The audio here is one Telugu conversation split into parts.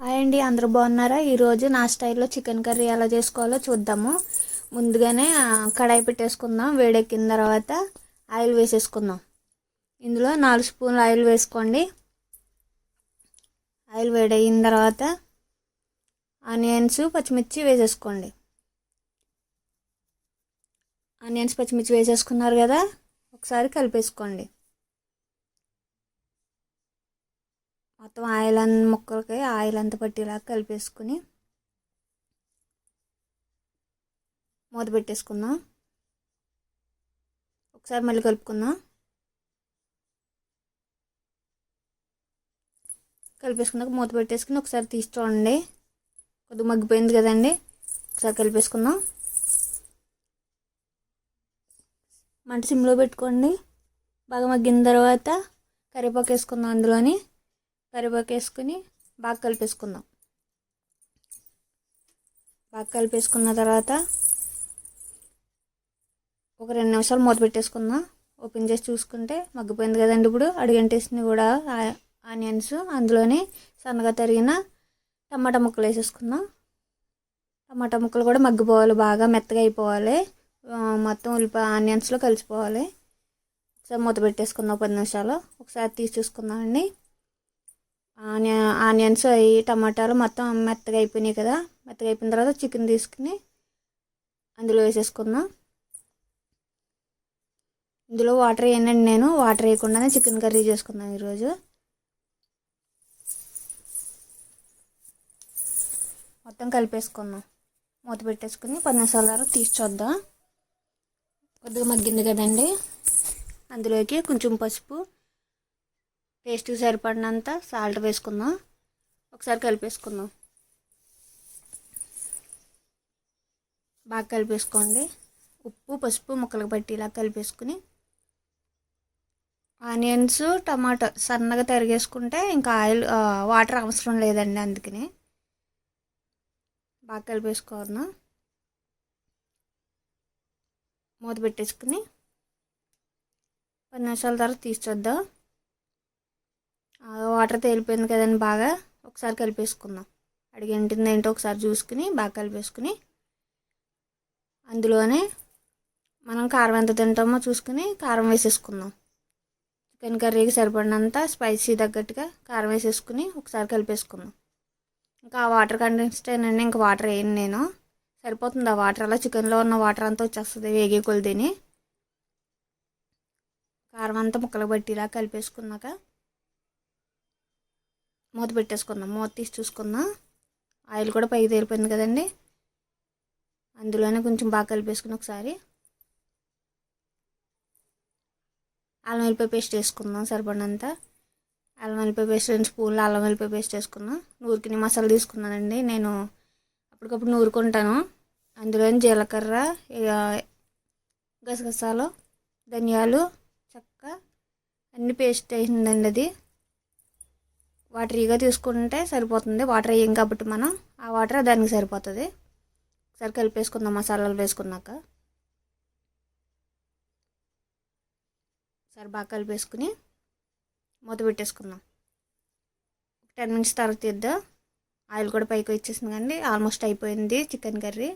హాయ్ అండి, అందరూ బాగున్నారా? ఈరోజు నా స్టైల్లో చికెన్ కర్రీ ఎలా చేసుకోవాలో చూద్దాము. ముందుగానే కడాయి పెట్టేసుకుందాం. వేడెక్కిన తర్వాత ఆయిల్ వేసేసుకుందాం. ఇందులో 4 స్పూన్లు ఆయిల్ వేసుకోండి. ఆయిల్ వేడయిన తర్వాత ఆనియన్స్, పచ్చిమిర్చి వేసేసుకోండి. ఆనియన్స్, పచ్చిమిర్చి వేసేసుకున్నారు కదా, ఒకసారి కలిపేసుకోండి. మొత్తం ముక్కలకి ఆయిల్ అంతా పట్టేలా కలిపేసుకుని మూత పెట్టేసుకుందాం. ఒకసారి మళ్ళీ కలుపుకుందాం. కలిపేసుకున్నాక మూత పెట్టేసుకుని ఒకసారి తీసి చూడండి. కొద్దిగా మగ్గిపోయింది కదండి. ఒకసారి కలిపేసుకుందాం. మంట సిమ్లో పెట్టుకోండి. బాగా మగ్గిన తర్వాత కరివేపాకు వేసుకుందాం. అందులోని కరివేపాకు వేసుకుని బాగా కలిపేసుకుందాం. బాగా కలిపేసుకున్న తర్వాత ఒక 2 నిమిషాలు మూత పెట్టేసుకుందాం. ఓపెన్ చేసి చూసుకుంటే మగ్గిపోయింది కదండి. ఇప్పుడు అడుగంటేసినవి కూడా ఆనియన్స్, అందులోని సన్నగా తరిగిన టమాటా ముక్కలు వేసేసుకుందాం. టమాటా ముక్కలు కూడా మగ్గిపోవాలి, బాగా మెత్తగా అయిపోవాలి. మొత్తం ఆనియన్స్లో కలిసిపోవాలి. ఒకసారి మూత పెట్టేసుకుందాం 10 నిమిషాలు. ఒకసారి తీసి చూసుకుందామండి. ఆనియన్స్ అవి టమాటాలు మొత్తం మెత్తగా అయిపోయినాయి కదా. మెత్తగా అయిపోయిన తర్వాత చికెన్ తీసుకుని అందులో వేసేసుకుందాం. ఇందులో వాటర్ వేయనండి, నేను వాటర్ వేయకుండానే చికెన్ కర్రీ చేసుకుందాం ఈరోజు. మొత్తం కలిపేసుకుందాం. మూత పెట్టేసుకుని 10 నిమిషాల తర్వాత తీసి చూద్దాం. కొద్దిగా మగ్గింది కదండి. అందులోకి కొంచెం పసుపు, టేస్ట్కి సరిపడినంత సాల్ట్ వేసుకుందాం. ఒకసారి కలిపేసుకుందాం. బాగా కలిపేసుకోండి. ఉప్పు, పసుపు ముక్కలకు పట్టేలా కలిపేసుకుని ఆనియన్స్, టమాటా సన్నగా తరిగేసుకుంటే ఇంకా వాటర్ అవసరం లేదండి. అందుకని బాగా కలిపేసుకోవద్దు. మూత పెట్టేసుకుని 10 నిమిషాల తర్వాత తీసి చూద్దాం. వాటర్ తేలిపోయింది కదండి. బాగా ఒకసారి కలిపేసుకుందాం. అడిగంటింది ఏంటో ఒకసారి చూసుకుని బాగా కలిపేసుకుని అందులోనే మనం కారం ఎంత తింటామో చూసుకుని కారం వేసేసుకుందాం. చికెన్ కర్రీకి సరిపడినంత స్పైసీ తగ్గట్టుగా కారం వేసేసుకుని ఒకసారి కలిపేసుకుందాం. ఇంకా వాటర్ కంటెన్స్టేనండి, ఇంకా వాటర్ వేయను నేను. సరిపోతుంది ఆ వాటర్. అలా చికెన్లో ఉన్న వాటర్ అంతా వచ్చేస్తుంది వేగే కొలిదిని. కారం అంతా ముక్కలు పట్టిలా కలిపేసుకున్నాక మూత పెట్టేసుకుందాం. మూత తీసి చూసుకుందాం. ఆయిల్ కూడా పైకి తేలిపోయింది కదండి. అందులోనే కొంచెం బాగా కలిపేసుకుని ఒకసారి అల్లం వెల్లిపాయ పేస్ట్ వేసుకుందాం. సరిపడినంత అల్లం వెల్లిపాయ పేస్ట్ 2 స్పూన్లు అల్లం వెల్లిపాయ పేస్ట్ వేసుకుందాం. నూరుకుని మసాలా తీసుకున్నానండి నేను, అప్పటికప్పుడు నూరుకుంటాను. అందులో జీలకర్ర, గసగసాలు, ధనియాలు, చెక్క అన్ని పేస్ట్ వేసిందండి. అది వాటరీగా తీసుకుంటే సరిపోతుంది. వాటర్ వేయం కాబట్టి మనం ఆ వాటర్ దానికి సరిపోతుంది. ఒకసారి కలిపేసుకుందాం. మసాలాలు వేసుకున్నాక ఒకసారి బాగా కలిపేసుకుని మూత పెట్టేసుకుందాం. 10 మినిట్స్ తర్వాత తీద్దాం. ఆయిల్ కూడా పైకి వచ్చేసింది కండి. ఆల్మోస్ట్ అయిపోయింది చికెన్ కర్రీ.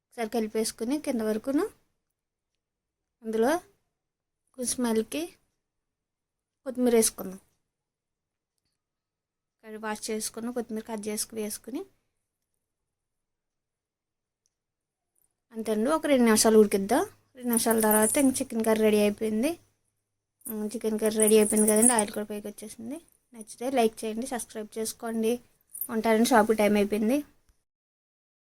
ఒకసారి కలిపేసుకుని కింద వరకును అందులో కొంచెం స్మెల్కి కొత్తిమీర వేసుకుందాం. వాష్ చేసుకుని కొత్తిమీర కట్ చేసుకుని వేసుకుని అంతేండి. ఒక 2 నిమిషాలు ఉడికిద్దాం. 2 నిమిషాల తర్వాత ఇంక చికెన్ కర్రీ రెడీ అయిపోయింది. చికెన్ కర్రీ రెడీ అయిపోయింది కదండి. ఆయిల్ కూడా పైకి వచ్చేసింది. నచ్చితే లైక్ చేయండి, సబ్స్క్రైబ్ చేసుకోండి. ఉంటారని షాప్కి టైం అయిపోయింది.